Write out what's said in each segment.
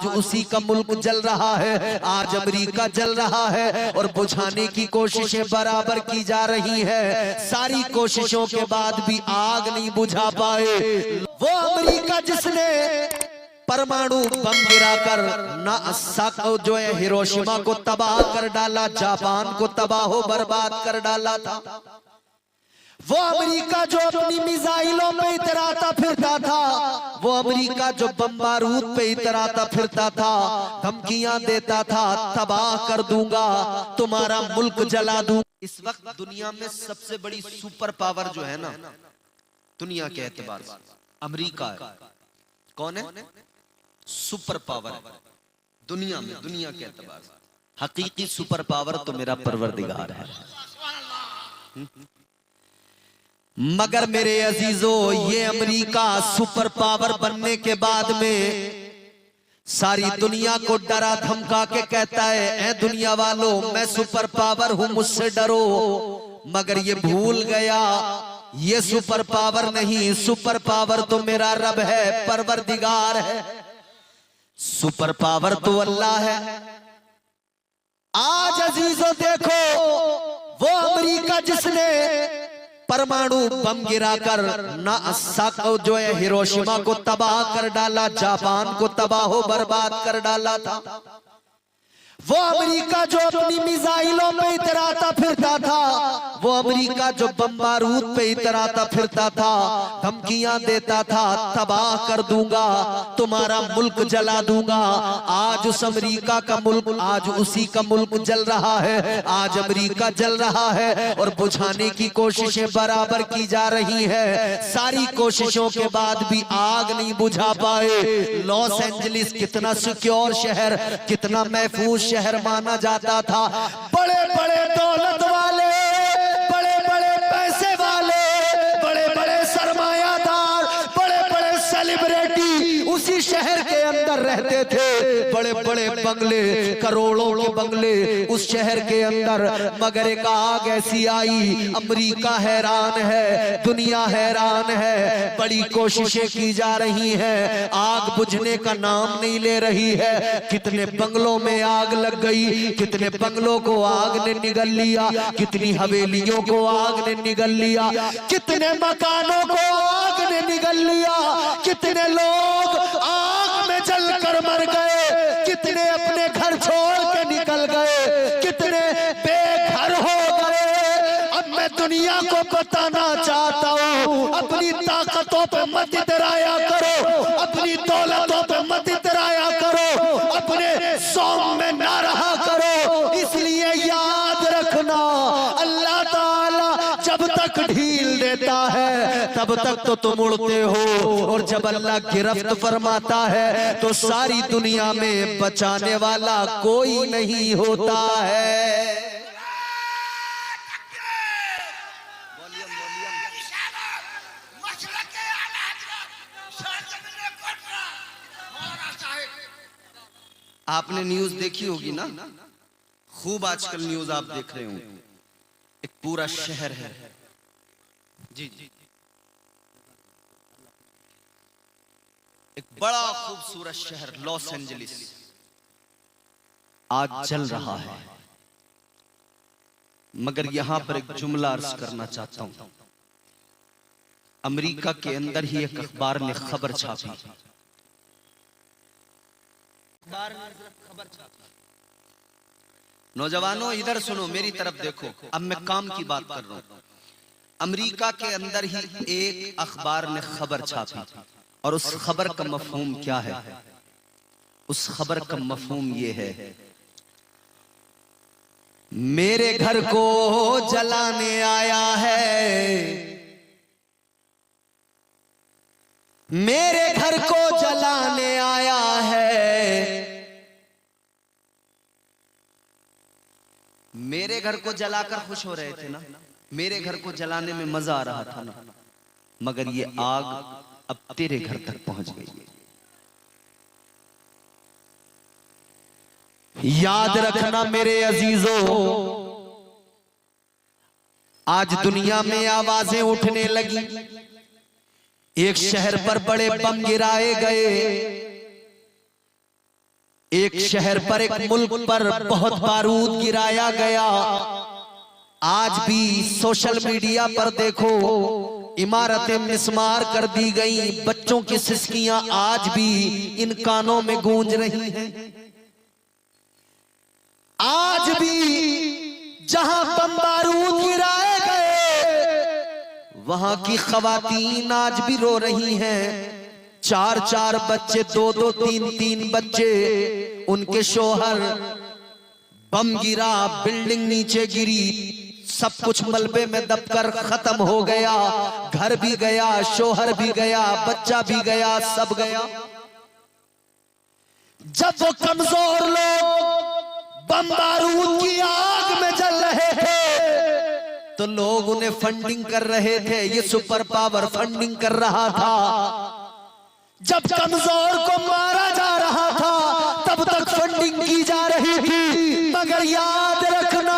आज उसी का मुल्क जल रहा है, आज अमेरिका जल रहा है और बुझाने की कोशिशें बराबर की जा रही है। सारी कोशिशों के बाद भी आग नहीं बुझा पाए। वो अमेरिका जिसने परमाणु बम गिराकर नासाको जो है हिरोशिमा को तबाह कर डाला, जापान को तबाह बर्बाद कर डाला था, वो अमेरिका जो अपनी मिसाइलों पे इतराता फिरता था, वो अमेरिका जो बम बारूद पे इतराता फिरता था, धमकियां देता था, तबाह कर दूंगा, तुम्हारा मुल्क जला दूंगा। इस वक्त दुनिया में सबसे बड़ी सुपर पावर जो है ना दुनिया के एतबार से अमेरिका है। कौन है? सुपर पावर दुनिया में, दुनिया के एतबार से हकीकी सुपर पावर तो मेरा परवरदिगार है। मगर मेरे अजीजों, ये अमेरिका सुपर पावर बनने के बाद में सारी दुनिया को डरा धमका के कहता है, ऐ दुनिया वालों मैं सुपर पावर हूं, मुझसे डरो। मगर ये भूल गया ये सुपर पावर नहीं, सुपर पावर तो मेरा रब है, परवरदिगार है। सुपर पावर तो अल्लाह है। आज अजीजों देखो, वो अमेरिका जिसने परमाणु बम गिराकर नासाको जो है हिरोशिमा को तबाह कर डाला, जापान को तबाह बर्बाद कर डाला था, वो अमेरिका जो अपनी मिसाइलों पे इतराता फिरता था, वो अमेरिका जो बम बारूद पे इतराता फिरता था, धमकियां देता था, तबाह कर दूंगा, तुम्हारा मुल्क जला दूंगा। आज उस अमेरिका का मुल्क, आज उसी का मुल्क जल रहा है, आज अमेरिका जल रहा है और बुझाने की कोशिशें बराबर की जा रही है। सारी कोशिशों के बाद भी आग नहीं बुझा पाए। लॉस एंजलिस कितना सिक्योर शहर, कितना महफूज शहर माना जाता था। बड़े बड़े दौलत वाले, बड़े बड़े पैसे वाले, बड़े बड़े सरमायादार, बड़े बड़े सेलिब्रिटी उसी शहर के अंदर रहते थे। बड़े बड़े बंगले, करोड़ों के बंगले उस शहर के अंदर। मगर एक आग ऐसी आई, अमेरिका हैरान है, दुनिया हैरान है, बड़ी कोशिशें की जा रही हैं, आग बुझने का नाम नहीं ले रही है। कितने बंगलों में आग लग गई, कितने बंगलों को आग ने निगल लिया, कितनी हवेलियों को आग ने निगल लिया, कितने मकानों को आग ने निगल लिया, कितने लोग आग में जलकर मर गए, कितने अपने घर छोड़ के निकल गए, कितने बेघर हो गए। अब मैं दुनिया को बताना चाहता हूँ, अपनी ताकतों पे मत इतराया करो, अपनी दौलतों पे मत इतराया करो, अपने सौम में ना रहा करो। इसलिए याद रखना, अल्लाह ताला जब तक ढील देता है तब तक तो तुम उड़ते हो, और जब अल्लाह गिरफ्त फरमाता है तो सारी दुनिया में बचाने वाला कोई नहीं होता है। आपने न्यूज देखी होगी ना, खूब आजकल न्यूज आप देख रहे हो। एक पूरा शहर है जी, एक बड़ा खूबसूरत शहर लॉस एंजलिस आज जल रहा है। मगर यहां पर एक जुमला अर्ज करना चाहता हूं। अमेरिका के अंदर ही एक अखबार ने खबर छापी, नौजवानों इधर सुनो, मेरी तरफ देखो, अब मैं काम की बात कर रहा हूं। अमेरिका के अंदर ही एक अखबार ने खबर छापी, और उस खबर का मफहूम क्या है? उस खबर का मफहूम ये है, मेरे घर को जलाने आया है, मेरे घर को जलाने आया है। मेरे घर को जलाकर खुश हो रहे थे ना, मेरे घर को जलाने में मजा आ रहा था ना, मगर ये आग अब तेरे घर तक पहुंच गई है। याद रखना मेरे अजीजों, आज दुनिया में आवाजें उठने लगी, एक शहर पर बड़े बम गिराए गए, एक शहर पर, एक मुल्क पर बहुत बारूद गिराया गया। आज भी सोशल मीडिया पर देखो, इमारतें मिस्मार कर दी गई, बच्चों की सिसकियां आज भी इन कानों में गूंज रही हैं। आज भी जहां बम बारूद गिराए गए, वहां की खवातीन आज भी रो रही हैं। 4-4 बच्चे, 2-2, 3-3 बच्चे, उनके शोहर, बम गिरा, बिल्डिंग नीचे गिरी, सब कुछ मलबे में दबकर खत्म हो गया। घर भी गया, शोहर भी गया, बच्चा भी गया, सब गया। जब वो कमजोर लोग बम बारूद की आग में जल रहे थे तो लोग उन्हें फंडिंग कर रहे थे। ये सुपर पावर फंडिंग कर रहा था। जब कमजोर को मारा जा रहा था तब तक फंडिंग की जा रही थी। मगर याद रखना,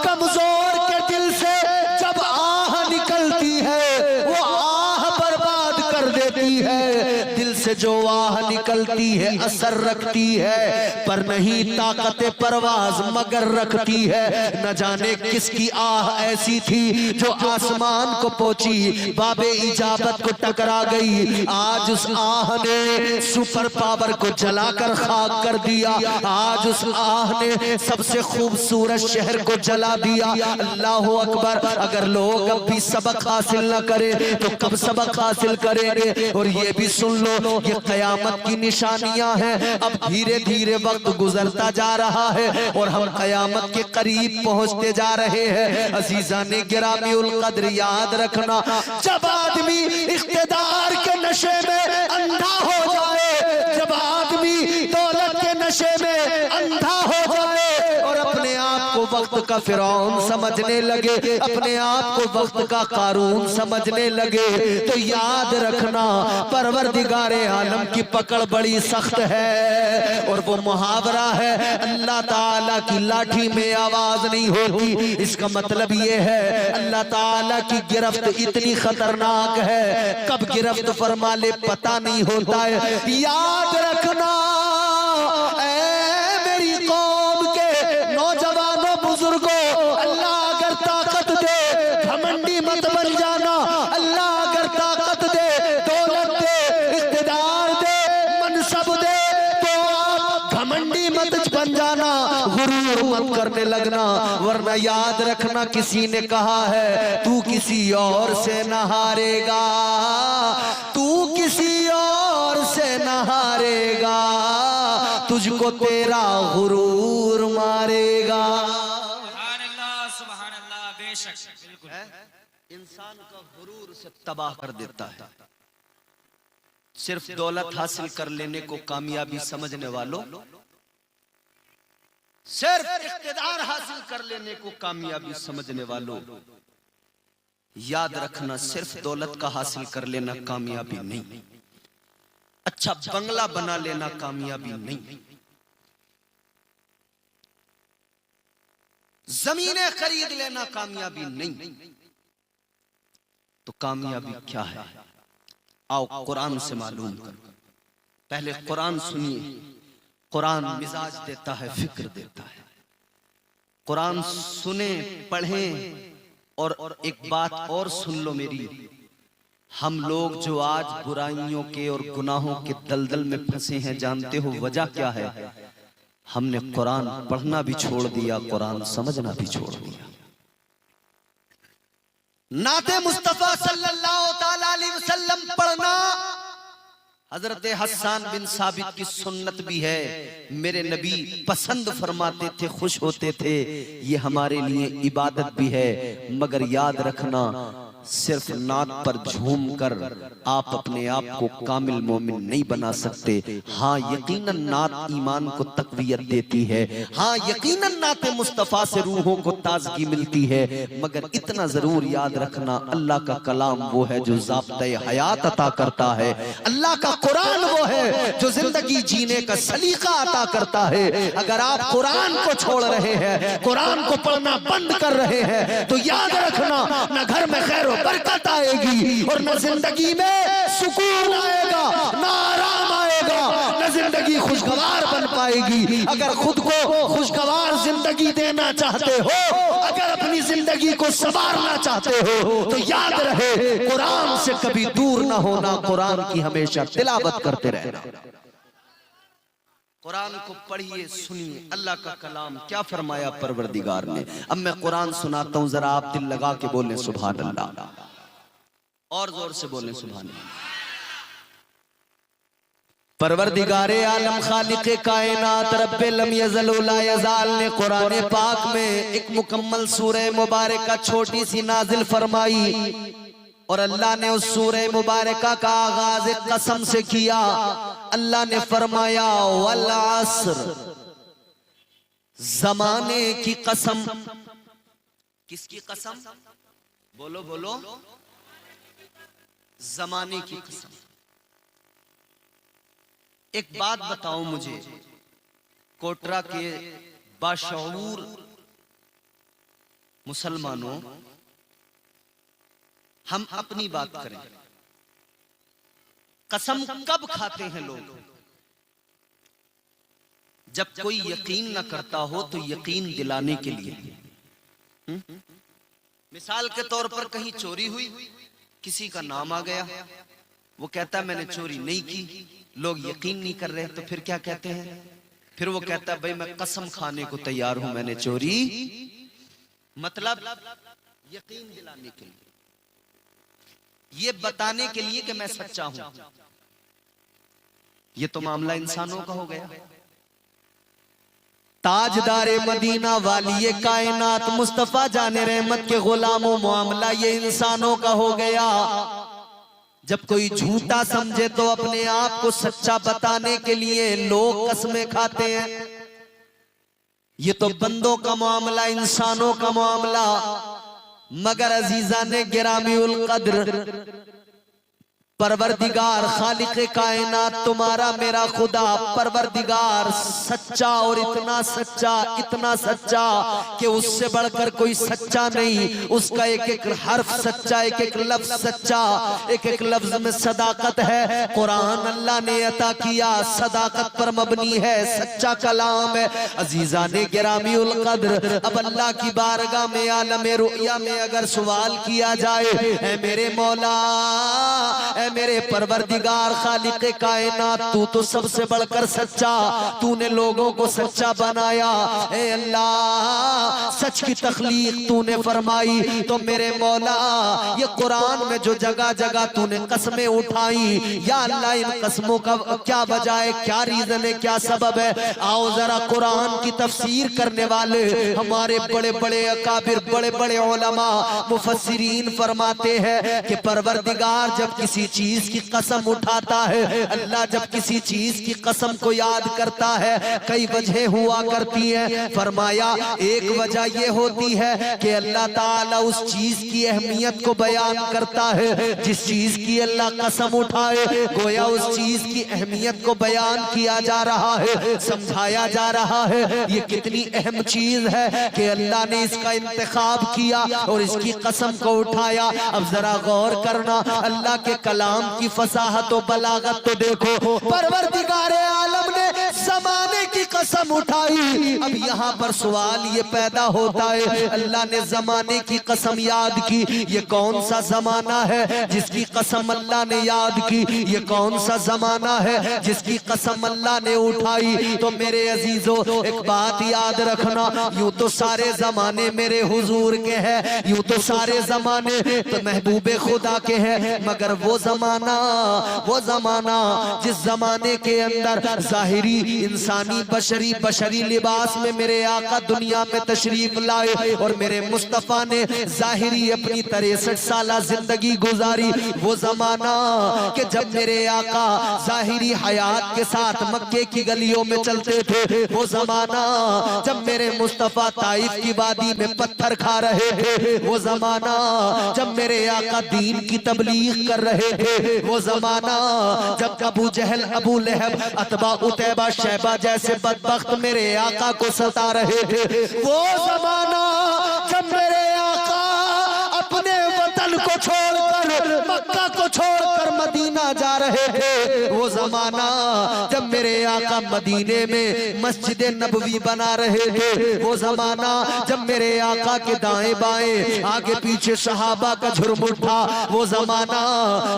कमजोर के दिल से जब आह निकलती है वो आह बर्बाद कर देती है। दिल से जो आह निकलती है असर रखती है, पर नहीं ताकत परवाज मगर रखती है। न जाने किसकी आह ऐसी थी जो आसमान को पहुंची, बाबे इजाबत को टकरा गई। आज उस आह ने सुपर पावर को जलाकर खाक कर दिया। आज उस आह ने सबसे खूबसूरत शहर को जला दिया। अल्लाह अकबर। अगर लोग अब भी सबक हासिल न करें तो कब सबक हासिल करेंगे? और ये भी सुन लो, ये कयामत की निशानियां हैं। अब धीरे धीरे वक्त गुजरता जा रहा है और हम कयामत के करीब पहुंचते जा रहे हैं। अजीजा ने गिरामी उल कद्र, याद रखना, जब आदमी इख्तिदार के नशे में अंधा हो जाए, जब आदमी दौलत के नशे में अंधा हो जाए और अपने आप को वक्त का फिरौन समझने लगे, अपने आप को वक्त का कारून समझने लगे, तो याद रखना परवरदिगारे आलम की पकड़ बड़ी सख्त है। और वो मुहावरा है, अल्लाह ताला की लाठी में आवाज नहीं होती। इसका मतलब ये है अल्लाह ताला की गिरफ्त इतनी खतरनाक है, कब गिरफ्त फरमा ले पता नहीं होता है। याद रखना, ऐ मेरी कौम के नौजवानों बुजुर्गों, अल्लाह अगर ताकत दे घमंडी मत बन जाना। अल्लाह अगर ताकत दे, दौलत दे, इख्तिदार दे, मनसब दे, तो आप घमंडी मत बन जाना, गुरूर मत करने लगना। वरना याद रखना, किसी ने कहा है तू किसी और से न हारेगा, तू किसी और से न हारेगा, तुझको तेरा गुरूर मारेगा। सुभान अल्लाह, सुभान अल्लाह। बेशक, बिल्कुल। इंसान का गुरूर से तबाह कर देता है। सिर्फ दौलत हासिल कर लेने को कामयाबी समझने वालों, सिर्फ इख्तिदार हासिल कर लेने को कामयाबी समझने वालों, याद रखना, सिर्फ दौलत का हासिल कर लेना कामयाबी नहीं। अच्छा बंगला बना लेना कामयाबी नहीं। जमीनें खरीद लेना कामयाबी नहीं। तो कामयाबी क्या है? आओ कुरान से मालूम करो। पहले कुरान सुनिए। कुरान मिजाज देता है, फिक्र देता है। कुरान सुने, पढ़ें। और एक बात और सुन लो मेरी, हम लोग जो आज बुराइयों के और गुनाहों के दलदल में फंसे हैं, जानते हो वजह क्या है? हमने कुरान पढ़ना भी छोड़ दिया, कुरान समझना भी छोड़ दिया। नाते मुस्तफा सल्लल्लाहु ताला अलैहि वसल्लम पढ़ना हजरत हसन बिन साबित की सुन्नत भी है। मेरे नबी पसंद फरमाते थे, खुश होते थे। ये हमारे लिए इबादत भी है। मगर याद रखना, सिर्फ नात पर झूम कर आप अपने आप को कामिल मोमिन नहीं बना सकते। हाँ यकीनन नात ईमान को तकवीयत देती है। हाँ यकीनन नाते मुस्तफा से रूहों को ताजगी मिलती है। मगर इतना जरूर याद रखना, अल्लाह का कलाम वो है जो ज़ाब्ते हयात अता करता है। अल्लाह का कुरान वो है जो जिंदगी जीने का सलीका अता करता है। अगर आप कुरान को छोड़ रहे हैं, कुरान को पढ़ना बंद कर रहे हैं, तो याद रखना, न घर में खैर बरकत आएगी और न जिंदगी में सुकून आएगा, न आराम आएगा, न जिंदगी खुशगवार बन पाएगी। अगर खुद को खुशगवार जिंदगी देना चाहते हो, अगर अपनी जिंदगी को संवारना चाहते हो, तो याद रहे कुरान से कभी दूर ना होना, कुरान की हमेशा तिलावत करते रहना। कुरान को पढ़िए, सुनिए, अल्लाह का कलाम क्या फरमाया परवरदिगार ने। अब मैं कुरान सुनाता हूं, जरा आप दिल लगा के बोलें सुभान अल्लाह, और जोर से बोलें सुभान अल्लाह। परवरदिगारे आलम खालिक़े कायनात रब्बे लम यज़ल व ला यज़ाल ने कुरान पाक में एक मुकम्मल सूरह मुबारका छोटी सी नाजिल फरमाई, और अल्लाह ने उस सूरह मुबारका का आगाज एक कसम से किया। अल्लाह ने फरमाया वल अस्र, जमाने की कसम। किसकी कसम? बोलो बोलो। जमाने की कसम। एक बात बताओ मुझे, कोटरा के बाशऊर मुसलमानों, हम अपनी बात करें, कसम कब खाते हैं लोग? जब कोई यकीन न करता हो तो यकीन दिलाने के लिए। मिसाल के तौर पर कहीं चोरी हुई, किसी का नाम आ गया, वो कहता है मैंने चोरी नहीं की, लोग यकीन नहीं कर रहे, तो फिर क्या कहते हैं? फिर वो कहता है भाई मैं कसम खाने को तैयार हूं मैंने चोरी, मतलब यकीन दिलाने के लिए, ये बताने के लिए कि मैं सच्चा हूं। ये तो मामला इंसानों का हो गया। ताजदारे मदीना वाली कायनात मुस्तफा जाने रहमत के गुलामों, मामला ये इंसानों का हो गया। जब कोई झूठा समझे तो अपने आप को सच्चा बताने के लिए लोग कसमें खाते हैं। ये तो बंदों का मामला, इंसानों का मामला। मगर अजीजा ने गिरामी उल कद्र परवरदिगार खालिक़े कायनात तुम्हारा मेरा खुदा परवरदिगार सच्चा, और इतना सच्चा कि उससे बढ़कर कोई सच्चा नहीं। उसका एक एक हर्फ सच्चा, एक एक लफ्ज सच्चा, एक एक लफ्ज में सदाकत है। कुरान अल्लाह ने अता किया, सदाकत पर मबनी है, सच्चा कलाम है। अजीजा ने गिरामी उल कद्र, अब अल्लाह की बारगाह में आलम रुया में अगर सवाल किया जाए, ऐ मेरे मौला, मेरे परवरदिगार खालिक़े कायनात, तू तो सबसे बढ़कर सच्चा, तूने लोगों को सच्चा बनाया। ए अल्लाह, सच की तख्लीक तूने फरमाई, तो मेरे मौला ये कुरान में जो जगह जगह तूने कसमें उठाई, या अल्लाह इन कसमों का क्या वजह है, क्या रीजन है, क्या सबब है? आओ जरा कुरान की तफसीर करने वाले हमारे बड़े बड़े अकाबिर, बड़े बड़े उलमा मुफस्सिरीन फरमाते हैं कि परवरदिगार जब किसी चीज की कसम उठाता है, अल्लाह जब किसी चीज की कसम को याद करता है, कई वजह हुआ करती है। फरमाया एक वजह ये होती है कि अल्लाह ताला उस चीज की अहमियत को बयान करता है। जिस चीज की अल्लाह कसम उठाए, गोया उस चीज की अहमियत को बयान किया जा रहा है, समझाया जा रहा है। ये कितनी अहम चीज है कि अल्लाह ने इसका इंतखाब किया और इसकी कसम को उठाया। अब जरा गौर करना, अल्लाह के कलाम की फसाहत और बलागत तो देखो। परवरदिगार आलम ने जमाने की कसम उठाई। अब यहाँ पर सवाल ये पैदा होता है, अल्लाह ने जमाने की कसम याद की, ये कौन सा जमाना है जिसकी कसम अल्लाह ने याद की? ये कौन सा जमाना है जिसकी कसम अल्लाह ने उठाई? तो मेरे अजीजों, एक बात याद रखना, यूं तो सारे जमाने मेरे हुजूर के हैं, यूं तो सारे जमाने तो महबूबे खुदा के हैं, मगर वो जमाना जिस जमाने के अंदर जाहिरी इंसानी बशरी लिबास में मेरे आका दुनिया में तशरीफ लाए और मेरे मुस्तफा ने जाहिरी अपनी 63 साल जिंदगी गुजारी, वो जमाना कि जब मेरे आका जाहिरी हयात के साथ मक्के की गलियों में चलते थे, वो जमाना जब मेरे मुस्तफा ताइफ की वादी में पत्थर खा रहे थे, वो जमाना जब मेरे आका दीन की तबलीग कर रहे थे, वो जमाना जब अबू जहल, अबू लहब, अतबा, उतैबा, शैबा जैसे बदबख्त मेरे आका को सता रहे थे, वो जमाना जब मेरे आका अपने वतन वतन को छोड़कर, मक्का को छोड़कर मदीना जा रहे थे। वो जमाना जब मेरे आका मदीने में मस्जिद नबवी बना रहे थे। वो जमाना जब मेरे आका के दाएं बाएं आगे पीछे सहाबा का झुरमुट था। वो जमाना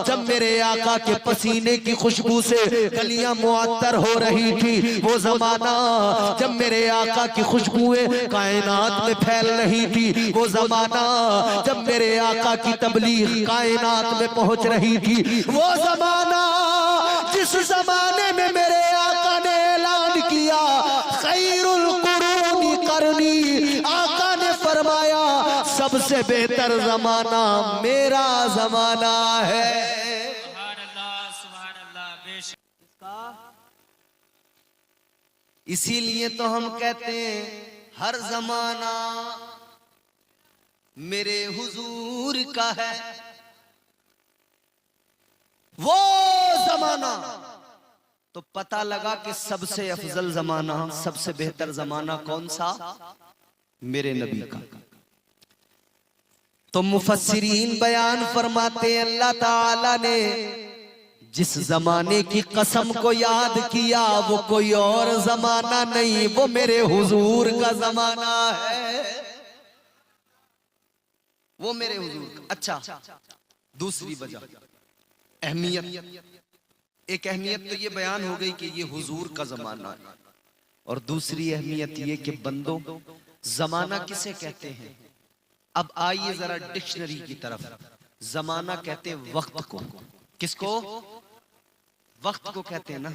जब मेरे आका के पसीने की खुशबू से गलियां मुअत्तर हो रही थी। वो जमाना जब मेरे आका की खुशबुएं कायनात में फैल रही थी। वो जमाना जब मेरे आका की तबलीग कायनात में पहुंच रही थी। वो जमाना जिस जमाने में मेरे आका ने ऐलान किया खैरुल कुरूनी करनी, आका ने फरमाया सबसे बेहतर जमाना मेरा जमाना है। सुभान अल्लाह, बेशक। इसीलिए तो हम कहते हैं हर जमाना मेरे हुजूर का है। वो जमाना तो पता लगा कि सबसे अफजल जमाना, सबसे बेहतर जमाना कौन सा? मेरे नबी का। तो मुफस्सिरीन बयान फरमाते अल्लाह ताला ने जिस जमाने की कसम को याद किया वो कोई और जमाना नहीं, वो मेरे हुजूर का जमाना है। वो मेरे हुजूर का। अच्छा, दूसरी वजह अहमियत, एक अहमियत तो ये बयान हो गई कि ये हुजूर का जमाना है, और दूसरी अहमियत ये कि बंदों जमाना किसे कहते हैं? अब आइए जरा डिक्शनरी की तरफ। जमाना कहते हैं वक्त को। किसको? वक्त को कहते हैं ना।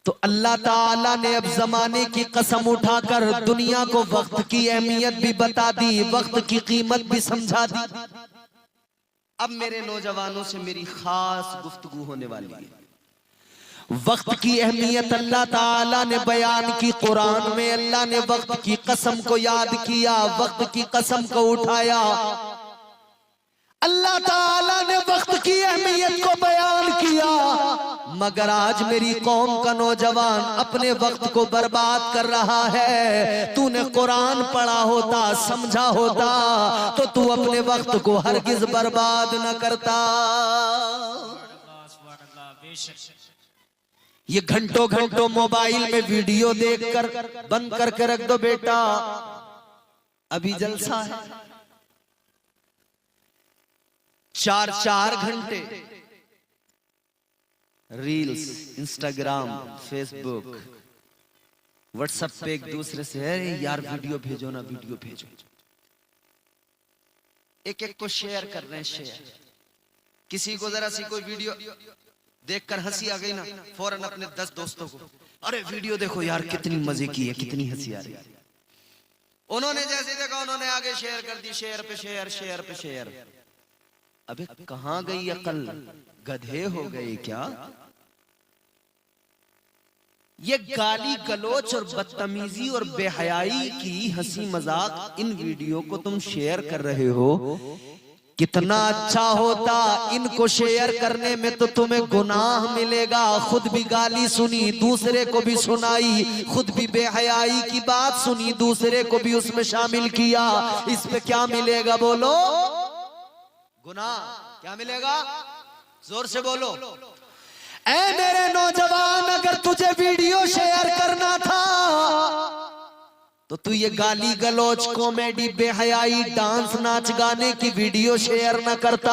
तो अल्लाह ताला ने अब जमाने की कसम उठाकर दुनिया को वक्त की अहमियत भी बता दी, वक्त की कीमत भी समझा दी। अब मेरे नौजवानों से मेरी खास गुफ्तगू होने वाली है। वक्त की अहमियत अल्लाह ताला ने बयान की कुरान में। अल्लाह ने वक्त की कसम को याद किया, वक्त की कसम को उठाया। अल्लाह ताला ने वक्त की अहमियत को बयान किया, मगर आज मेरी कौम का नौजवान अपने वक्त को बर्बाद कर रहा है। तूने कुरान पढ़ा होता, समझा होता, तो तू अपने वक्त को हरगिज बर्बाद न करता। ये घंटों घंटों मोबाइल में वीडियो देखकर बंद करके रख दो बेटा, अभी जलसा है। 4-4 घंटे रील्स, इंस्टाग्राम, फेसबुक, व्हाट्सएप पे एक दूसरे से अरे यार वीडियो भेजो ना, वीडियो भेजो। एक एक को शेयर कर रहे हैं, शेयर। किसी को जरा सी कोई वीडियो देखकर हंसी आ गई ना, फौरन अपने 10 दोस्तों को अरे वीडियो देखो यार कितनी मजे की है, कितनी हंसी आ रही है। उन्होंने जैसे देखा उन्होंने आगे शेयर कर दी, शेयर पे शेयर, शेयर पे शेयर। अबे कहां गई अकल, गधे हो गए क्या? ये गाली गलोच और बदतमीजी और बेहयाई की हंसी मजाक इन वीडियो को तुम शेयर कर रहे हो। कितना अच्छा होता इनको शेयर करने में, तो तुम्हें गुनाह मिलेगा। खुद भी गाली सुनी, दूसरे को भी सुनाई, खुद भी बेहयाई की बात सुनी, दूसरे को भी उसमें शामिल किया। इस पे क्या मिलेगा बोलो? गुनाह। क्या मिलेगा? जोर से बोलो। ऐ मेरे नौजवान, अगर तुझे वीडियो शेयर करना था तो तू ये गाली गलौज, कॉमेडी, बेहयाई, डांस, नाच गाने की वीडियो शेयर न करता।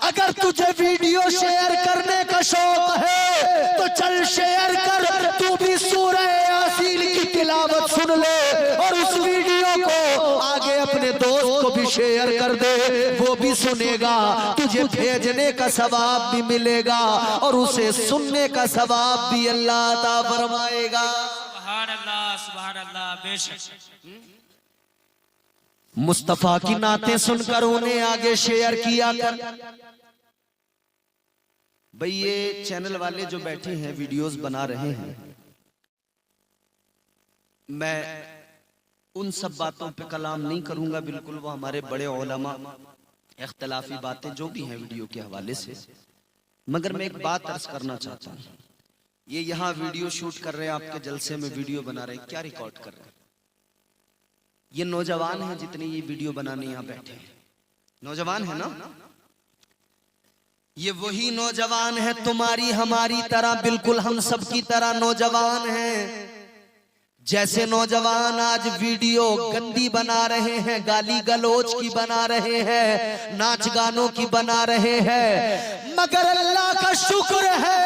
अगर तुझे वीडियो शेयर करने का शौक है तो चल शेयर कर, तू भी सूरह यासीन की तिलावत सुन ले और उस वीडियो को आगे अपने दोस्त को भी शेयर कर दे, वो भी सुनेगा। तुझे भेजने का सवाब भी मिलेगा और उसे सुनने का सवाब भी अल्लाह अता फरमाएगा। सुभान अल्लाह, बेशक। मुस्तफा की नातें सुनकर उन्हें आगे शेयर किया कर। भाई ये चैनल वाले जो बैठे हैं वीडियोस बना रहे हैं, मैं उन सब बातों पे कलाम नहीं करूंगा, बिल्कुल वो हमारे बड़े उलमा, इख्तिलाफी बातें जो भी हैं वीडियो के हवाले से। मगर मैं एक बात अर्ज करना चाहता हूं। ये यहाँ वीडियो शूट कर रहे हैं, आपके जलसे में वीडियो बना रहे हैं, क्या रिकॉर्ड कर रहे हैं? ये नौजवान हैं जितने ये वीडियो बनाने यहाँ बैठे हैं, नौजवान है ना, ये वही नौजवान है तुम्हारी हमारी तरह, बिल्कुल हम सब की तरह नौजवान हैं। जैसे नौजवान आज वीडियो गंदी बना रहे हैं, गाली गलौज की बना रहे हैं, नाच गानों की बना रहे हैं, मगर अल्लाह का शुक्र है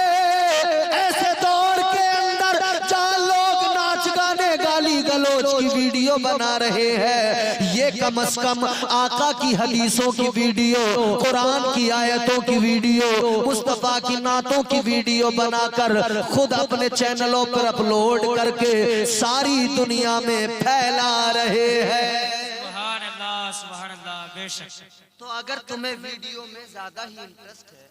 ऐसे दौर के अंदर जहां लोग नाच गाने गाली गलौज की वीडियो बना रहे हैं, ये कम से कम आका की हदीसों की वीडियो, कुरान की आयतों की वीडियो, मुस्तफा की नातों की वीडियो बनाकर खुद अपने चैनलों पर अपलोड करके सारी दुनिया में फैला रहे हैं। सुभान अल्लाह, बेशक। तो अगर तुम्हें वीडियो में ज्यादा ही इंटरेस्ट है,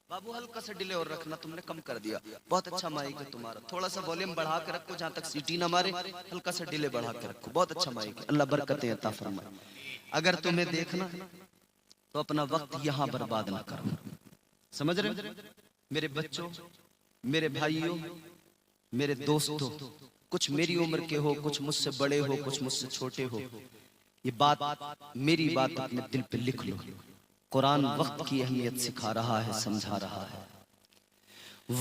बाबू हल्का सा डिले और रखना, तुमने कम कर दिया। बहुत अच्छा माइक है तुम्हारा, थोड़ा सा वॉल्यूम बढ़ा के रखो जहां तक सीटी ना मारे, हल्का सा डिले बढ़ा के रखो। बहुत अच्छा माइक है, अल्लाह बरकतें अता फरमाए। अगर तुम्हें देखना तो अपना वक्त यहाँ बर्बाद ना करो, समझ रहे? मेरे बच्चों, मेरे भाइयों, मेरे दोस्तों, कुछ मेरी उम्र के हो, कुछ मुझसे बड़े हो, कुछ मुझसे छोटे हो, ये बात मेरी बात अपने दिल पे लिख लो। कुरान वक्त की अहमियत सिखा रहा है, समझा रहा है।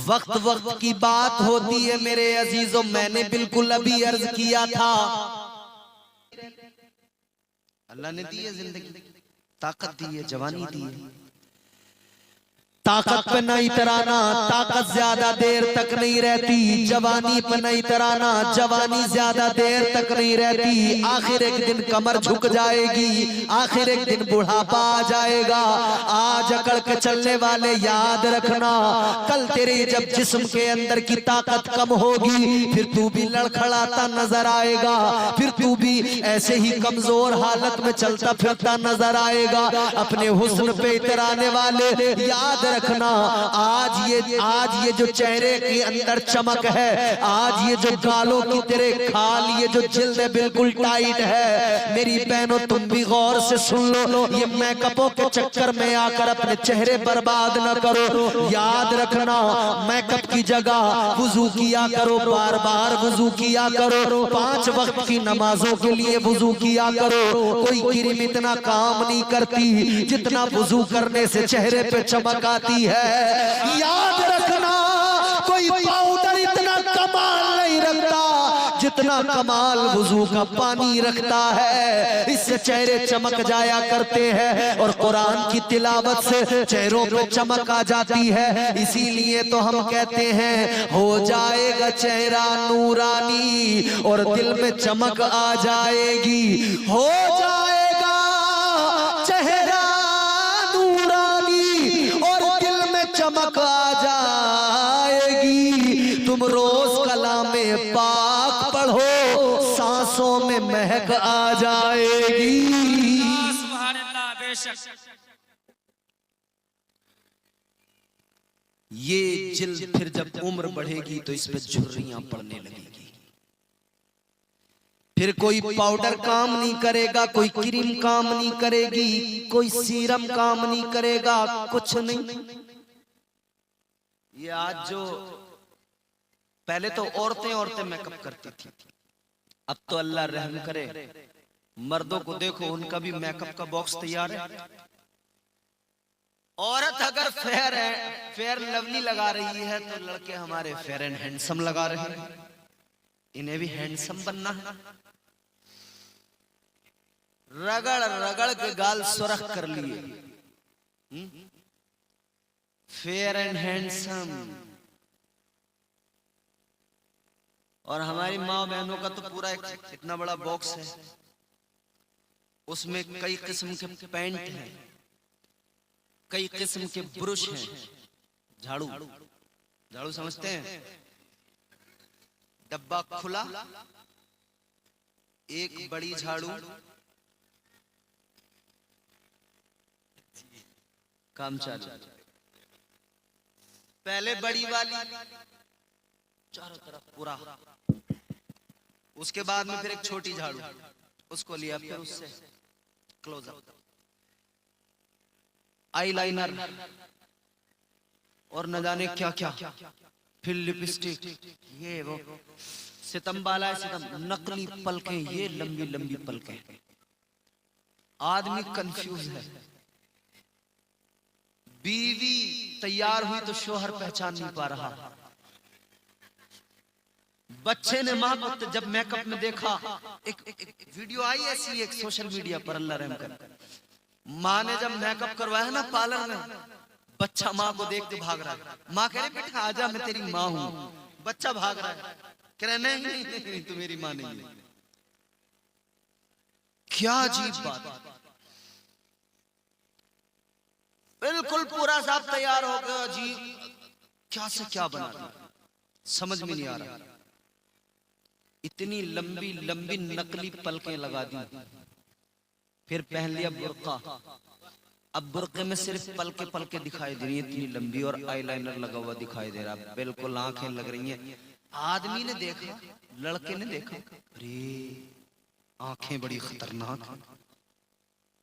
वक्त वक्त की बात होती है मेरे अजीजों। मैंने बिल्कुल अभी अर्ज किया था, अल्लाह ने दी है जिंदगी, ताकत दी है, जवानी दी है, ताकत पे नहीं तराना, ताकत ज्यादा देर तक नहीं रहती, जवानी पे नहीं तराना, जवानी ज्यादा देर तक नहीं रहती। आखिर एक दिन कमर झुक जाएगी, आखिर एक दिन बुढ़ापा आ जाएगा। आज अकड़ के चलने वाले याद रखना, कल तेरे जब जिस्म के अंदर की ताकत कम होगी, फिर तू भी लड़खड़ाता नजर आएगा, फिर तू भी ऐसे ही कमजोर हालत में चलता फिरता नजर आएगा। अपने हुस्न पे इतराने वाले याद रखना, आज ये जो चेहरे के अंदर चमक है, आज ये जो गालों की तेरे खाल, ये जो जिल्द बिल्कुल टाइट है, मेरी बहनों तुम भी गौर से सुन लो, ये मेकअपों के चक्कर में आकर अपने चेहरे बर्बाद न करो। याद रखना, मेकअप की जगह वुजू किया करो, बार बार वुजू किया करो, 5 वक्त की नमाजों के लिए वुजू किया करो। कोई क्रीम इतना काम नहीं करती जितना वुजू करने से चेहरे पे चमक आती है। याद रखना, कोई पाउडर इतना कमाल नहीं रखता जितना कमाल वुजू का पानी रखता है। इससे चेहरे चमक जाया करते हैं और कुरान की तिलावत से चेहरों पे चमक आ जाती है। इसीलिए तो हम कहते हैं, हो जाएगा चेहरा नूरानी और दिल में चमक आ जाएगी। हो जाएगा चेहरा चमक आ जाएगी। तुम रोज कलामे पाक पढ़ो, सांसों में महक आ जाएगी। सुभान अल्लाह, बेशक। ये जिल्द फिर जब उम्र बढ़ेगी तो इस पे झुर्रियां पड़ने लगेगी, फिर कोई पाउडर काम नहीं करेगा, कोई क्रीम काम नहीं करेगी, कोई सीरम काम नहीं करेगा, कुछ नहीं। ये आज जो, पहले तो औरतें मेकअप करती थी, अब तो अल्लाह रहम करे मर्दों को देखो, उनका भी मेकअप का बॉक्स तैयार है। औरत अगर फेयर लवली लगा रही है तो लड़के हमारे फेयर एंड हैंडसम लगा रहे हैं। इन्हें भी हैंडसम बनना है। रगड़ रगड़ के गाल सुरख कर लिए, फेयर एंड हैंडसम। और हमारी माँ बहनों का तो पूरा इतना बड़ा बॉक्स है, उसमें कई किस्म के पेंट हैं, कई किस्म के ब्रश हैं, झाड़ू समझते हैं, डब्बा खुला, एक बड़ी झाड़ू, काम चालू। पहले बड़ी वाली चारों तरफ पूरा, उसके बाद में फिर एक छोटी झाड़ू, उसको लिया, फिर उससे क्लोजअप, आईलाइनर और न जाने क्या क्या, फिर लिपस्टिक, ये वो, सितम बाला सितम, नकली पलकें, ये लंबी लंबी पलकें, आदमी कंफ्यूज है। बीवी तैयार हुई तो शोहर पहचान नहीं पा रहा। बच्चे ने मां को जब मेकअप में देखा, एक वीडियो आई ऐसी एक सोशल मीडिया पर, अल्लाह रहम करे, माँ ने जब मेकअप करवाया ना पार्लर में, बच्चा माँ को देख के भाग रहा है। माँ कह रही बेटा आजा, मैं तेरी माँ हूं। बच्चा भाग रहा है, कह रहे नहीं तू मेरी माँ नहीं है। क्या अजीब बात। बिल्कुल पूरा साहब तैयार हो गया जी, क्या से क्या बना दिया समझ में नहीं आ रहा। इतनी लंबी लंबी नकली पलकें लगा दी, फिर पहन लिया बुर्का। अब बुर्के में सिर्फ पलके पलके दिखाई दे रही है इतनी लंबी, और आईलाइनर लगा हुआ दिखाई दे रहा, बिल्कुल आंखें लग रही हैं। आदमी ने देखा, लड़के ने देखा, अरे आंखें बड़ी खतरनाक हैं।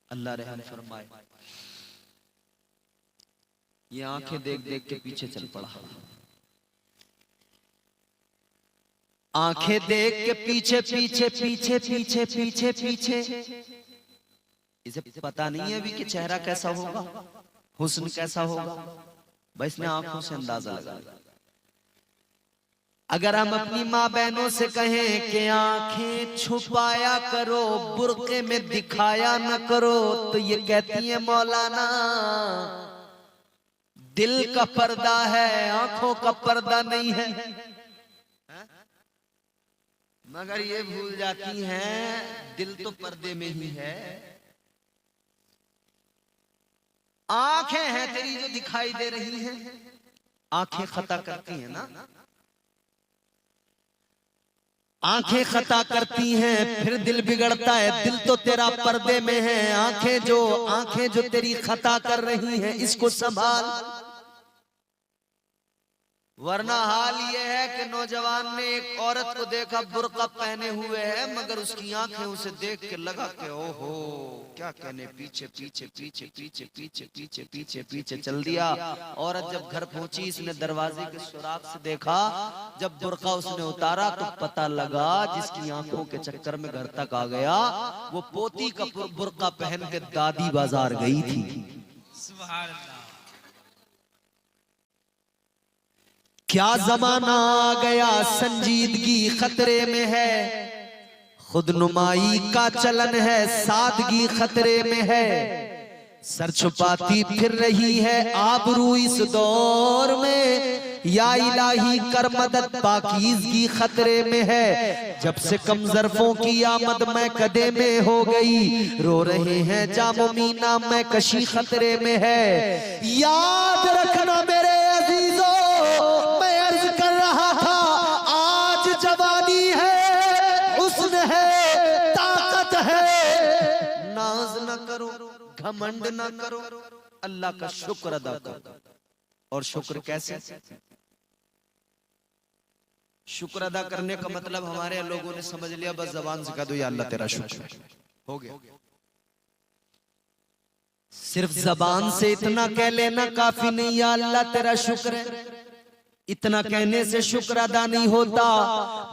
अल्लाह रहम फरमाए, ये आंखें देख देख के पीछे चल पड़ा। आंखें देख के पीछे पीछे पीछे पीछे पीछे पीछे, इसे पता नहीं है अभी कि चेहरा कैसा होगा, हुस्न कैसा होगा, बस ने आंखों से अंदाजा लगा। अगर हम अपनी माँ बहनों से कहें कि आंखें छुपाया करो, बुर्के में दिखाया न करो, तो ये कहती है मौलाना दिल का पर्दा है, आंखों का पर्दा नहीं है। मगर ये भूल जाती हैं दिल तो पर्दे में ही है। आंखें हैं तेरी जो दिखाई दे रही हैं, आंखें खता करती हैं ना, आंखें खता करती हैं, फिर दिल बिगड़ता है। दिल तो तेरा पर्दे में है, आंखें जो तेरी खता कर रही हैं, इसको संभाल। वरना हाल ये है कि नौजवान ने एक औरत को देखा बुर्का पहने हुए है, मगर उसकी आंखें उसे देख के लगा के ओहो क्या कहने, पीछे पीछे पीछे पीछे पीछे पीछे पीछे पीछे चल दिया। औरत जब घर पहुंची, इसने दरवाजे के सुराख से देखा, जब बुर्का उसने उतारा तो पता लगा जिसकी आंखों के चक्कर में घर तक आ गया, वो पोती का बुर्का पहन के दादी बाजार गई थी। सुभान अल्लाह। क्या जमाना आ गया, संजीदगी खतरे में है, खुदनुमाई का चलन है, सादगी खतरे में है, सर छुपाती फिर रही है आबरू इस दौर में, या इलाही कर मदद पाकीज़गी खतरे में है। जब से कम ज़र्फ़ों की आमद मैं कदे में हो गई, रो रहे हैं जामो मीना मैं कशी खतरे में है। याद रखना मेरे अजीजों, मैं अर्ज कर रहा था, आज जवानी है, हुस्न है, ताकत है, नाज न करो, घमंड न करो, अल्लाह का शुक्र अदा करो। और शुक्र कैसे? शुक्र अदा करने का मतलब हमारे लोगों ने समझ लिया, बस जबान से कह दो या अल्लाह तेरा शुक्र, हो गया। सिर्फ जबान से इतना कह लेना काफी नहीं, या अल्लाह तेरा शुक्र है, इतना कहने से शुक्र अदा नहीं होता,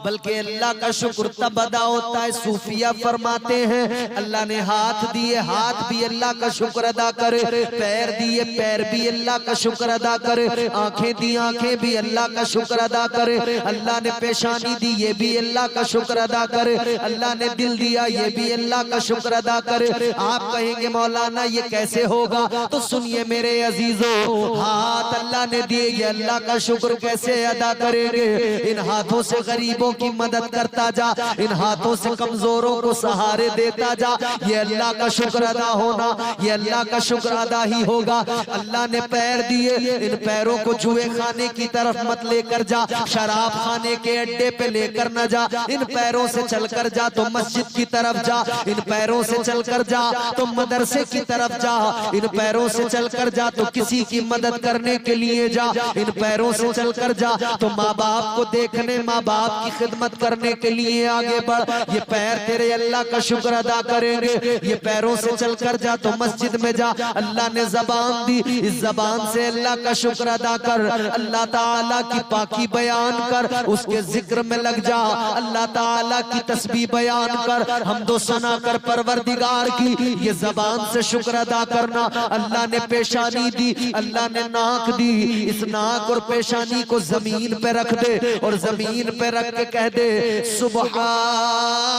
बल्कि अल्लाह का शुक्र तब अदा होता है। सूफिया फरमाते हैं अल्लाह ने हाथ दिए, हाथ भी अल्लाह का शुक्र अदा करे, पैर दिए, पैर भी अल्लाह का शुक्र अदा करे, आंखें दी, आंखें भी अल्लाह का शुक्र अदा करे, अल्लाह ने पेशानी दी, ये भी अल्लाह का शुक्र अदा करे, अल्लाह ने दिल दिया, ये भी अल्लाह का शुक्र अदा करे। आप कहेंगे मौलाना ये कैसे होगा, तो सुनिए मेरे अजीजों, हाथ अल्लाह ने दिए, ये अल्लाह का शुक्र कैसे अदा करेंगे? इन हाथों से गरीबों की मदद करता जा, इन हाथों से कमजोरों को सहारे देता जा, ये अल्लाह का शुक्र अदा होना, ये अल्लाह का शुक्र अदा ही होगा। अल्लाह ने पैर दिए, इन पैरों को जुए खाने की तरफ मत लेकर जा, शराब खाने के अड्डे पे लेकर न जा, इन पैरों से चलकर जा तो मस्जिद की तरफ जा, इन पैरों से चलकर जा तो मदरसे की तरफ जा, इन पैरों से चलकर जा तो किसी की मदद करने के लिए जा, इन पैरों से चल कर जा, तो माँ बाप को देखने, माँ बाप की खिदमत करने के लिए आगे बढ़। ये पैर तेरे अल्लाह का शुक्र अदा करेंगे। ये पैरों से चल कर जा तो मस्जिद में जा, अल्लाह ने जबान दी, इस जबान से अल्लाह का शुक्र अदा कर, अल्लाह ताला की पाकी बयान कर, उसके जिक्र में लग जा, अल्लाह ताला की तस्बीह बयान कर, हमदो सना कर परवरदिगार की। ये जबान से शुक्र अदा करना। अल्लाह ने पेशानी दी, अल्लाह ने नाक दी, इस नाक और पेशानी को जमीन पे रख दे और जमीन पे रख के कह दे सुबहान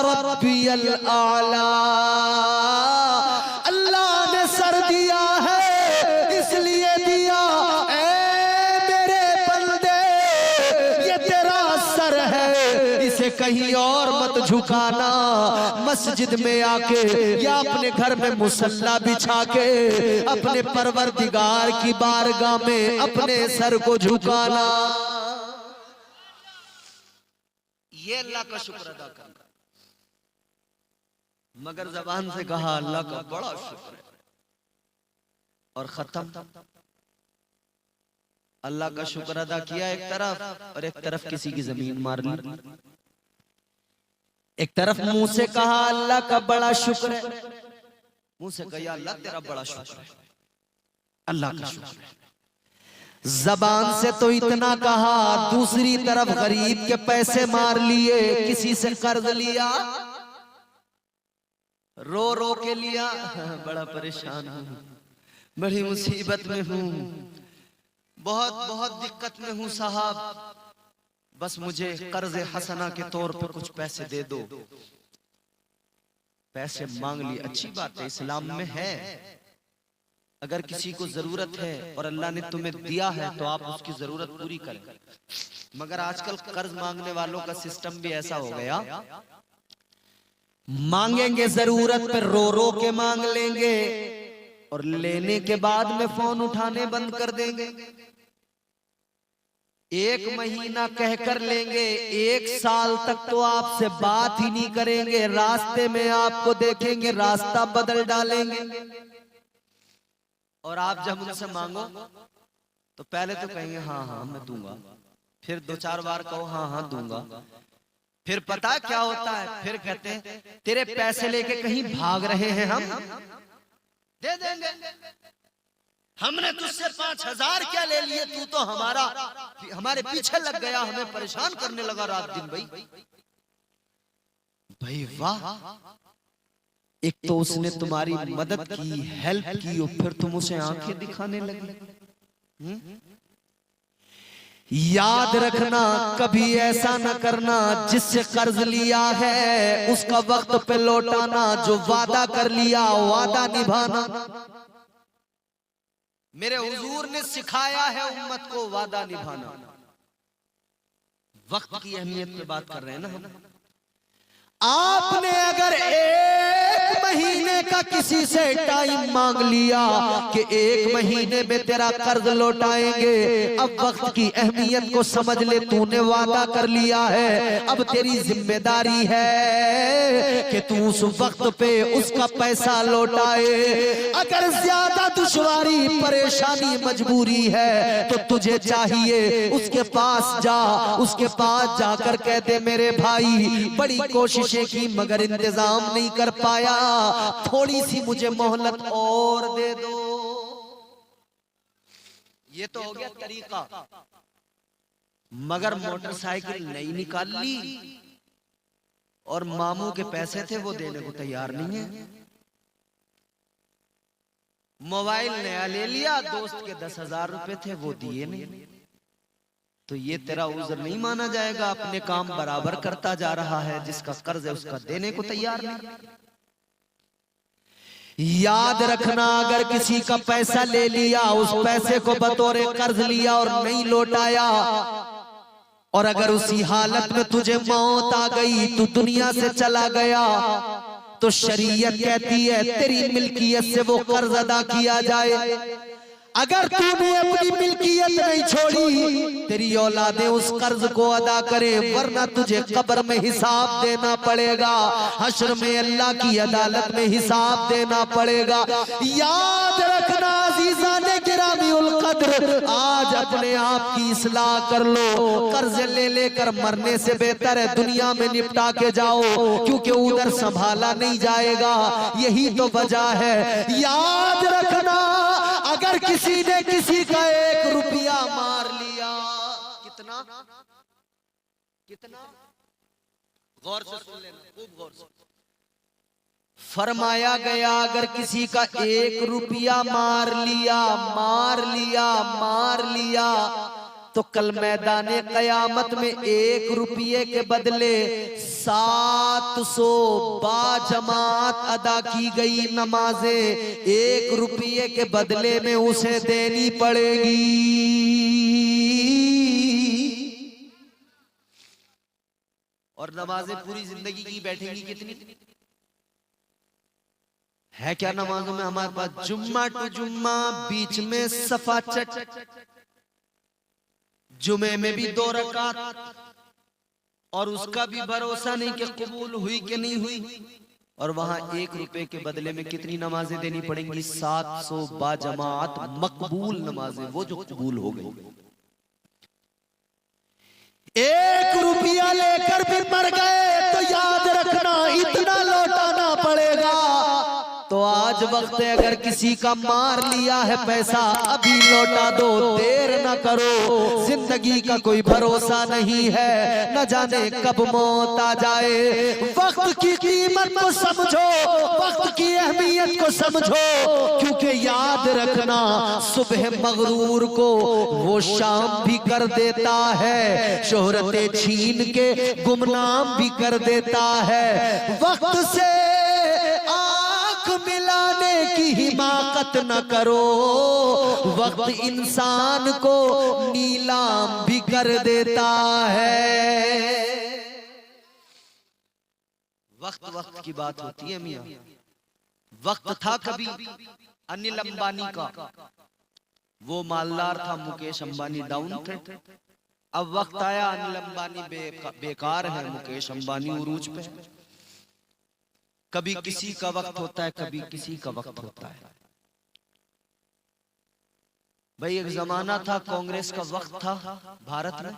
रब्बियल आला। अल्लाह ने सर दिया है इसलिए दिया, ऐ मेरे बंदे ये तेरा सर है, इसे कहीं और मत झुकाना। मस्जिद में आके या अपने घर में मुसल्ला बिछा के अपने परवरदिगार की बारगाह में अपने सर को झुकाना। ये अल्लाह का शुक्र अदा करना। मगर जबान से कहा अल्लाह का बड़ा शुक्र है और खत्म। अल्लाह का शुक्र अदा किया एक तरफ और एक तरफ किसी की जमीन मार ली। एक तरफ मुंह से कहा अल्लाह का बड़ा शुक्र है, मुंह से कहा अल्लाह तेरा बड़ा शुक्र है, अल्लाह का शुक्र है। जबान से तो इतना कहा, दूसरी तरफ गरीब के पैसे मार लिए, किसी से कर्ज लिया, रो रो के लिया, बड़ा परेशान हूं, बड़ी मुसीबत में हूं, बहुत बहुत दिक्कत में हूं साहब, बस मुझे कर्ज हसना के तौर पे कुछ पैसे दे दो। पैसे मांग लिए, अच्छी बात है, इस्लाम में है। अगर किसी को जरूरत है और अल्लाह ने तुम्हें दिया है तो आप उसकी जरूरत पूरी करें। मगर आजकल कर्ज मांगने वालों का सिस्टम भी ऐसा हो गया, मांगेंगे जरूरत पर रो रो के मांग लेंगे और लेने के बाद में फोन उठाने बंद कर देंगे। एक महीना कहकर लेंगे, एक साल तक तो आपसे बात ही नहीं करेंगे, रास्ते में आपको देखेंगे रास्ता बदल डालेंगे। और आप जब उनसे मांगो तो पहले तो कहेंगे हाँ हाँ मैं दूंगा, फिर दो चार बार कहो हाँ हाँ दूंगा, फिर पता क्या होता है, फिर कहते हैं तेरे पैसे लेके कहीं भाग रहे हैं हम, दे देंगे, हमने तुझसे 5000 क्या ले लिए, तू तो हमारे पीछे लग गया, हमें परेशान करने लगा रात दिन। भाई वाह, एक तो उसने तुम्हारी मदद की, हेल्प की, और फिर तुम उसे आंखें दिखाने लगे। याद रखना, कभी ऐसा न करना जिससे कर्ज लिया है उसका वक्त पे लौटाना, जो वादा कर लिया वादा निभाना। मेरे हुजूर ने सिखाया है उम्मत को वादा निभाना। वक्त की अहमियत पे बात कर रहे हैं ना हम। आपने अगर 1 महीने का किसी से टाइम मांग लिया कि 1 महीने में तेरा कर्ज लौटाएंगे, अब वक्त की अहमियत को समझ ले, तूने वादा कर लिया है, अब तेरी जिम्मेदारी है कि तू उस वक्त पे उसका पैसा लौटाए। अगर ज्यादा दुश्वारी, परेशानी, मजबूरी है तो तुझे चाहिए उसके पास जा, उसके पास जाकर कह दे मेरे भाई बड़ी कोशिश की मगर इंतजाम नहीं कर पाया, थोड़ी सी मुझे मोहलत और दे दो। ये तो हो गया तरीका। मगर मोटरसाइकिल नहीं निकाल ली और मामू के पैसे थे वो देने को तैयार नहीं है। मोबाइल नया ले लिया, दोस्त के 10,000 रुपए थे वो दिए नहीं, तो ये तेरा उज़्र नहीं माना जाएगा। अपने काम बराबर करता जा रहा है, जिसका कर्ज है उसका देने को तैयार नहीं। याद रखना, अगर किसी का पैसा ले लिया, उस पैसे को बतौर कर्ज लिया और नहीं लौटाया, और अगर उसी हालत में तुझे मौत आ गई, तू दुनिया से चला गया, तो शरीयत कहती है तेरी मिल्कियत से वो कर्ज अदा किया जाए। अगर तूने अपनी मिल्कियत नहीं छोड़ी, तेरी औलादें उस कर्ज को अदा करें, वरना तुझे कब्र में हिसाब देना पड़ेगा, हश्र में अल्लाह की अदालत में हिसाब देना पड़ेगा। याद रखना अज़ीज़ाने गिरामी उल कद्र, आज अपने आप की इस्लाह कर लो। कर्ज ले लेकर मरने से बेहतर है दुनिया में निपटा के जाओ, क्योंकि उधर संभाला नहीं जाएगा। यही तो वजह है। याद रखना, अगर किसी ने किसी का 1 रुपया मार लिया, कितना कितना, गौर से सुन लेना, खूब गौर से। फरमाया गया, अगर किसी का 1 रुपया मार लिया, मार लिया, मार लिया, तो कल मैदाने कयामत में 1 रुपये के बदले 700 बाजमात अदा की गई नमाजें 1 रुपये के बदले में उसे देनी पड़ेगी। और नमाजें पूरी जिंदगी की बैठेंगी कितनी है? क्या नमाजों में हमारे पास जुम्मा टू जुम्मा, बीच में सफा चट, जुमे में भी 2 रकात, और उसका भी भरोसा नहीं कि कबूल हुई कि नहीं हुई। और वहां 1 रुपए के बदले में कितनी नमाजें देनी पड़ेंगी? 700 बाजमात मकबूल नमाजें, वो जो कबूल हो गई। 1 रुपया लेकर भी मर गए तो याद रखना इतना लौटाना पड़ेगा। तो आज वक्त है, अगर किसी का मार लिया है पैसा, अभी लौटा दो, देर न करो। जिंदगी का कोई भरोसा नहीं है, न जाने कब मौत आ जाए। वक्त की कीमत को समझो, वक्त की अहमियत को समझो, क्योंकि याद रखना सुबह मगरूर को वो शाम भी कर देता है, शोहरतें छीन के गुमनाम भी कर देता है। वक्त से मिलाने की हिमाकत न करो, वक्त इंसान को नीलाम भी कर देता है। वक्त वक्त की बात होती है मियां। वक्त था कभी अनिल अंबानी का, वो मालदार था, मुकेश अंबानी डाउन थे। अब वक्त आया, अनिल अंबानी बेकार है, मुकेश अंबानी उरूज पे। कभी किसी का वक्त होता है, कभी किसी का वक्त होता है। भाई एक जमाना था, कांग्रेस का वक्त था भारत में।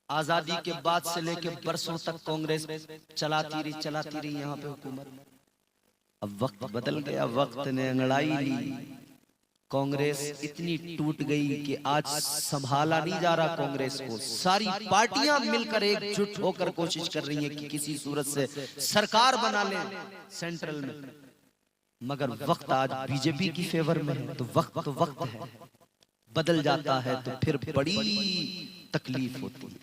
आजादी के बाद से लेकर बरसों तक कांग्रेस चलाती रही यहाँ पे हुकूमत। अब वक्त बदल गया, वक्त ने अंगड़ाई ली। कांग्रेस इतनी टूट गई कि आज संभाला नहीं जा रहा कांग्रेस को। सारी पार्टियां मिलकर एकजुट होकर कोशिश कर रही हैं कि किसी सूरत से सरकार बना लें सेंट्रल में, मगर वक्त आज बीजेपी की फेवर में है। तो वक्त है, बदल जाता है तो फिर बड़ी तकलीफ होती है।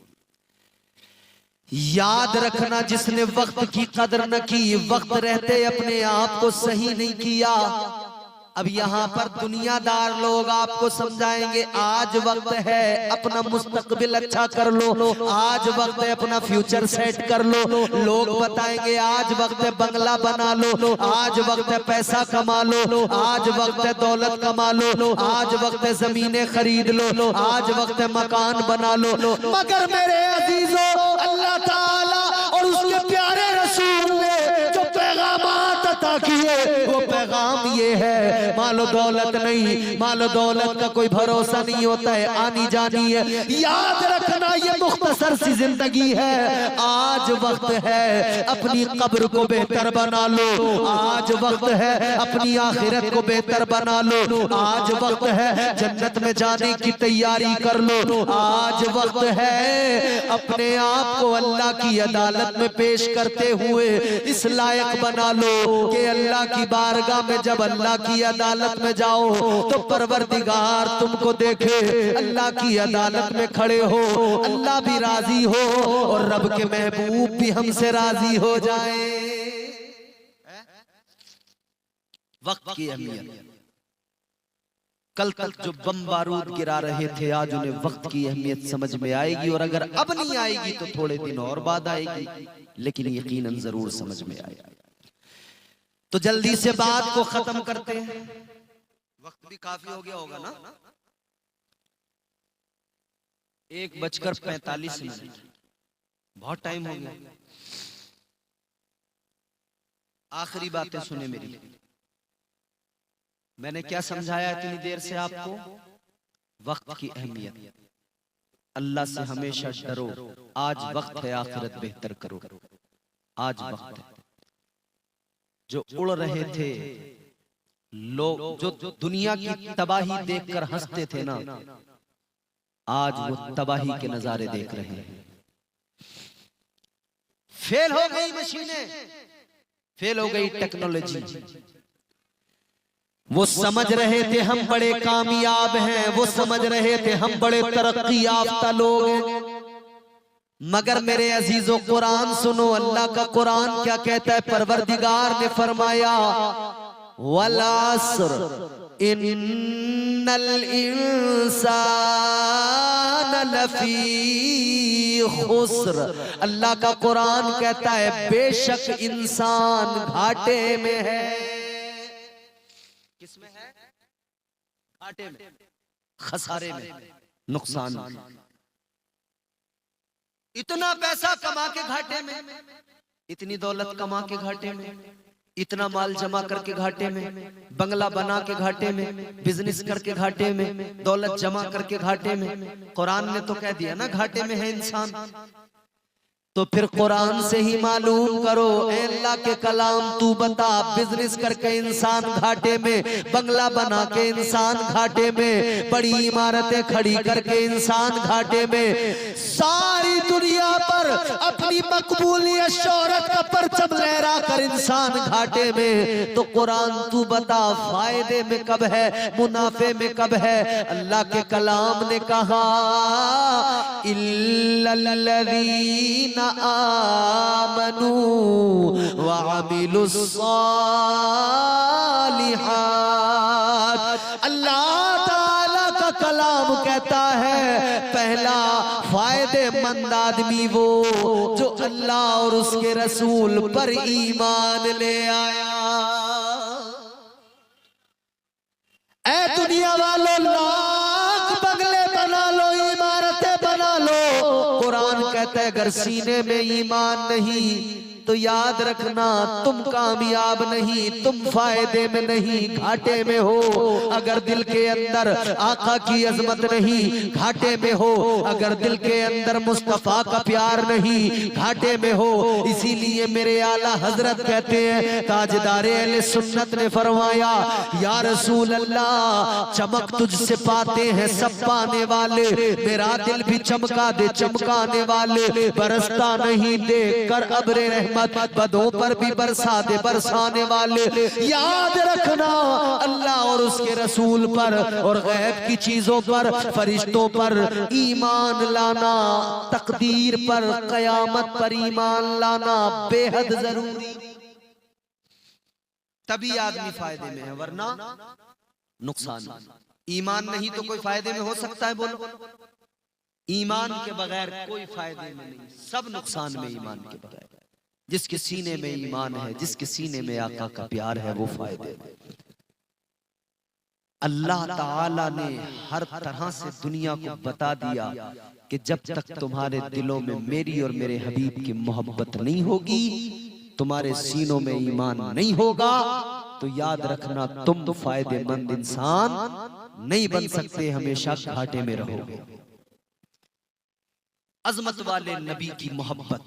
याद रखना, जिसने वक्त की कदर न की, वक्त रहते अपने आप को सही नहीं किया। अब यहाँ पर दुनियादार लोग आपको समझाएंगे, आज वक्त है अपना मुस्तकबिल अच्छा कर लो, आज वक्त है अपना फ्यूचर सेट कर लो। लोग बताएंगे आज वक्त है बंगला बना लो, आज वक्त है पैसा कमा लो, आज वक्त है दौलत कमा लो, आज वक्त है जमीनें खरीद लो, आज वक्त है मकान बना लो। मगर मेरे अजीजों, अल्लाह ताला और उसके प्यारे रसूल ने जो पैगामात अता किए, वो पैगाम ये है, मालो दौलत नहीं, मालो दौलत का कोई भरोसा नहीं होता है, आनी जानी है। याद रखना ये मुख्तसर सी जिंदगी है। आज वक्त है अपनी कब्र को बेहतर बना लो, आज वक्त है अपनी आखिरत को बेहतर बना लो, आज वक्त है जन्नत में जाने की तैयारी कर लो, आज वक्त है अपने आप को अल्लाह की अदालत में पेश करते हुए इस लायक बना लो कि अल्लाह की बारगाह में जब अल्लाह की अदालत में जाओ तो परवरदिगार तुमको देखे, अल्लाह की अदालत में खड़े हो, अल्लाह भी राजी हो और रब के महबूब भी हमसे राजी हो जाए। वक्त की अहमियत, कल तक जो बम बारूद गिरा रहे थे, आज उन्हें वक्त की अहमियत समझ में आएगी, और अगर अब नहीं आएगी तो थोड़े दिन और बाद आएगी, लेकिन यकीनन जरूर समझ में आएगी। तो जल्दी से बात को खत्म करते हैं, वक्त भी काफी हो गया होगा ना, 1:45, बहुत टाइम हो गया। आखिरी बातें सुने मेरी, मैंने क्या समझाया इतनी देर से आपको? वक्त की अहमियत। अल्लाह से हमेशा डरो। आज वक्त है, आखिरत बेहतर करो। आज वक्त है। जो उड़ रहे थे लोग, जो दुनिया की तबाही देखकर हंसते थे ना, आज वो तबाही के नजारे देख रहे हैं। फेल हो गई मशीनें, फेल हो गई टेक्नोलॉजी। वो समझ रहे थे हम बड़े कामयाब हैं, वो समझ रहे थे हम बड़े तरक्की याफ्ता लोग हैं। मगर मेरे अजीजों, कुरान सुनो, अल्लाह का कुरान क्या कहता है? परवरदिगार ने फरमाया, वल अस्र इन्नल इंसान लफी खुस्र। अल्लाह का कुरान कहता है बेशक इंसान घाटे में है। किसमें है? घाटे में, खसारे में, नुकसान में। इतना पैसा कमा के घाटे में, इतनी दौलत कमा के घाटे में, इतना माल जमा करके घाटे में, बंगला बना के घाटे में, बिजनेस करके घाटे में, दौलत जमा करके घाटे में। कुरान ने तो कह दिया ना घाटे में है इंसान। तो फिर कुरान से ही मालूम करो, ए अल्लाह के कलाम तू बता, बिजनेस करके इंसान घाटे में, बंगला बना के इंसान घाटे में, बड़ी इमारतें खड़ी करके इंसान घाटे में, सारी दुनिया पर अपनी मकबूलियत शोहरत का परचम लहरा कर इंसान घाटे में। तो कुरान तू बता, फायदे में कब है, मुनाफे में कब है? अल्लाह के कलाम ने कहा, इल्लल्लज़ीना आमनू व अमिलुस सालिहात। अल्लाह ताला का कलाम कहता है, पहला फायदेमंद आदमी वो जो अल्लाह और उसके रसूल पर ईमान ले आया। ऐ दुनिया वालों, लाख बंगले बना लो, इमारतें बना लो, कुरान कहता है अगर सीने में ईमान नहीं तो याद रखना तुम कामयाब नहीं, तुम फायदे में नहीं, घाटे में हो। अगर दिल के अंदर आका की अजमत नहीं, घाटे में हो। अगर दिल के अंदर मुस्तफा का प्यार नहीं, घाटे में हो। इसीलिए मेरे आला हजरत कहते हैं, ताजदारे अहले सुन्नत ने फरमाया, या रसूल अल्लाह, चमक तुझसे पाते हैं सब पाने वाले, मेरा दिल भी चमका दे चमकाने वाले, बरसता नहीं देख कर अब्रे रहमत, बदों पर भी बरसा दे बरसाने वाले। याद रखना अल्लाह और उसके रसूल पर और गैब की चीजों पर, फरिश्तों पर ईमान लाना, तकदीर पर, कयामत पर ईमान लाना बेहद जरूरी। तभी आदमी फायदे में है, वरना नुकसान। ईमान नहीं तो कोई फायदे में हो सकता है? बोलो, ईमान के बगैर कोई फायदे में नहीं, सब नुकसान में ईमान के बगैर। जिसके सीने में ईमान है, जिसके सीने में आका का प्यार है, वो फायदे में। अल्लाह ताला ने हर तरह से दुनिया को बता दिया कि जब तक तुम्हारे दिलों में मेरी और मेरे हबीब की मोहब्बत नहीं होगी, तुम्हारे सीनों में ईमान नहीं होगा, तो याद रखना तुम फायदेमंद इंसान नहीं बन सकते, हमेशा घाटे में रहोगे। अजमत वाले नबी की मोहब्बत,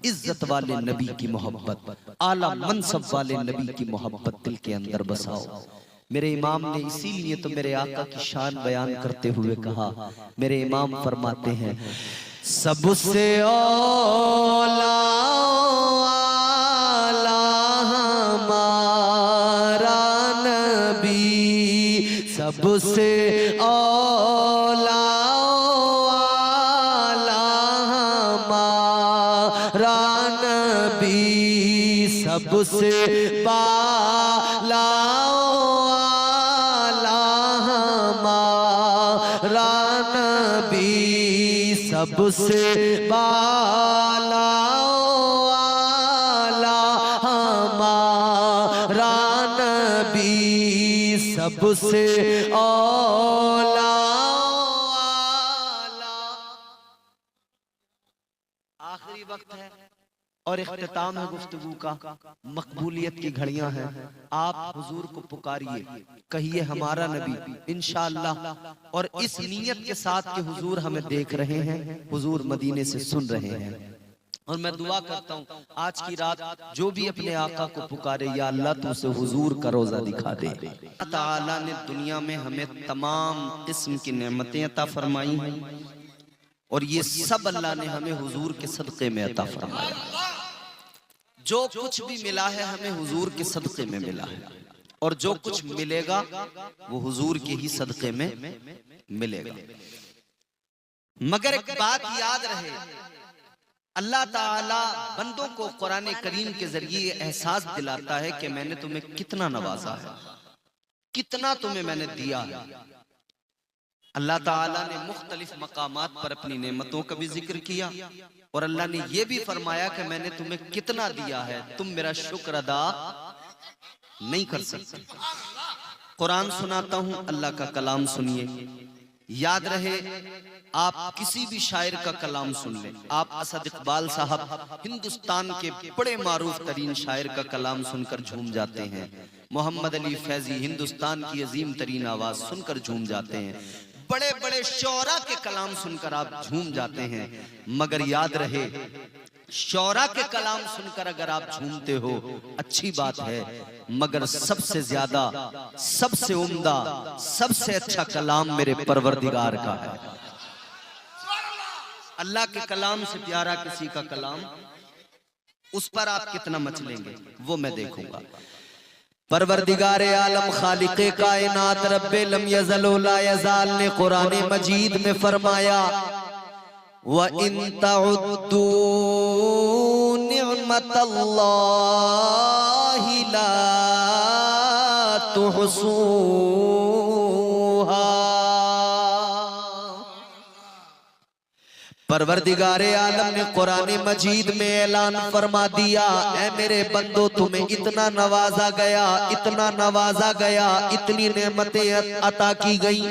इज्जत वाले नबी की मोहब्बत, आला मनसब वाले नबी की मोहब्बत दिल के अंदर बसाओ। मेरे इमाम ने इसीलिए तो मेरे आका की शान बयान करते हुए कहा, मेरे इमाम फरमाते हैं, सबसे औला हमारा नबी, सबसे औला सबसे बाला हमारा नबी, सबसे बाला हमारा नबी, सबसे औला। आखिरी वक्त है, और इख्तिताम है गुफ्तगू का, मकबूलियत की घड़ियां हैं। आप हुजूर को पुकारिए, कहिए हमारा नबी इंशाअल्लाह। और इस नीयत के साथ कि हुजूर हमें देख रहे हैं, हुजूर मदीने से सुन रहे हैं। और मैं दुआ करता हूँ आज की रात जो भी अपने आका को पुकारे, या अल्लाह तू उसे हुजूर का रोजा दिखा दे। अल्लाह ताला ने दुनिया में हमें तमाम किस्म की नेमतें अता फरमाई हैं, और ये सब अल्लाह ने हमें हुजूर के सदक़े में अता फरमाया। जो कुछ भी मिला है हमें हुजूर के सदक़े में मिला है, और जो कुछ मिलेगा वो हुजूर के ही सदक़े में मिलेगा। मगर एक बात याद रहे, अल्लाह ताला बंदों को कुरान करीम के जरिए एहसास दिलाता है कि मैंने तुम्हें कितना नवाजा है, कितना तुम्हें मैंने दिया है। अल्लाह ताला ने मुख्तलिफ मकामात पर अपनी नेमतों का भी जिक्र किया, और अल्लाह ने यह भी फरमाया कि मैंने तुम्हें कितना दिया है, तुम मेरा शुक्र अदा नहीं कर सकते। कुरान सुनाता हूं, अल्लाह का कलाम सुनिए। याद रहे, आप किसी भी शायर का कलाम सुन लें, आप असद इकबाल साहब हिंदुस्तान के बड़े मारूफ तरीन शायर का कलाम सुनकर झूम जाते हैं। मोहम्मद अली फैजी हिंदुस्तान की अजीम तरीन आवाज सुनकर झूम जाते हैं। बड़े बड़े शौरा के कलाम सुनकर आप झूम जाते हैं। मगर याद रहे, शौरा के कलाम सुनकर अगर आप झूमते हो अच्छी बात है, मगर सबसे ज्यादा, सबसे उम्दा, सबसे अच्छा कलाम मेरे परवरदिगार का है। अल्लाह के कलाम से प्यारा किसी का कलाम, उस पर आप कितना मचलेंगे वो मैं देखूंगा। परवरदिगार आलम खालिक़े कायनात रब्बे लम यज़ल व ला यज़ाल ने कुरान मजीद में फरमाया, व इन तउद्दू निअमतल्लाहि ला तुहसूहा। परवरदिगार आलम ने कुरान मजीद में ऐलान फरमा दिया, ऐ मेरे बंदो तुम्हें इतना नवाजा गया, इतना नवाजा गया, इतनी नेमतें अता की गई।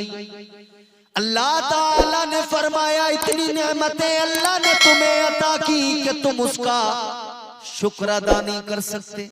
अल्लाह ताला ने फरमाया इतनी नेमतें अल्लाह ने तुम्हें अता की कि तुम उसका शुक्र अदा नहीं कर सकते।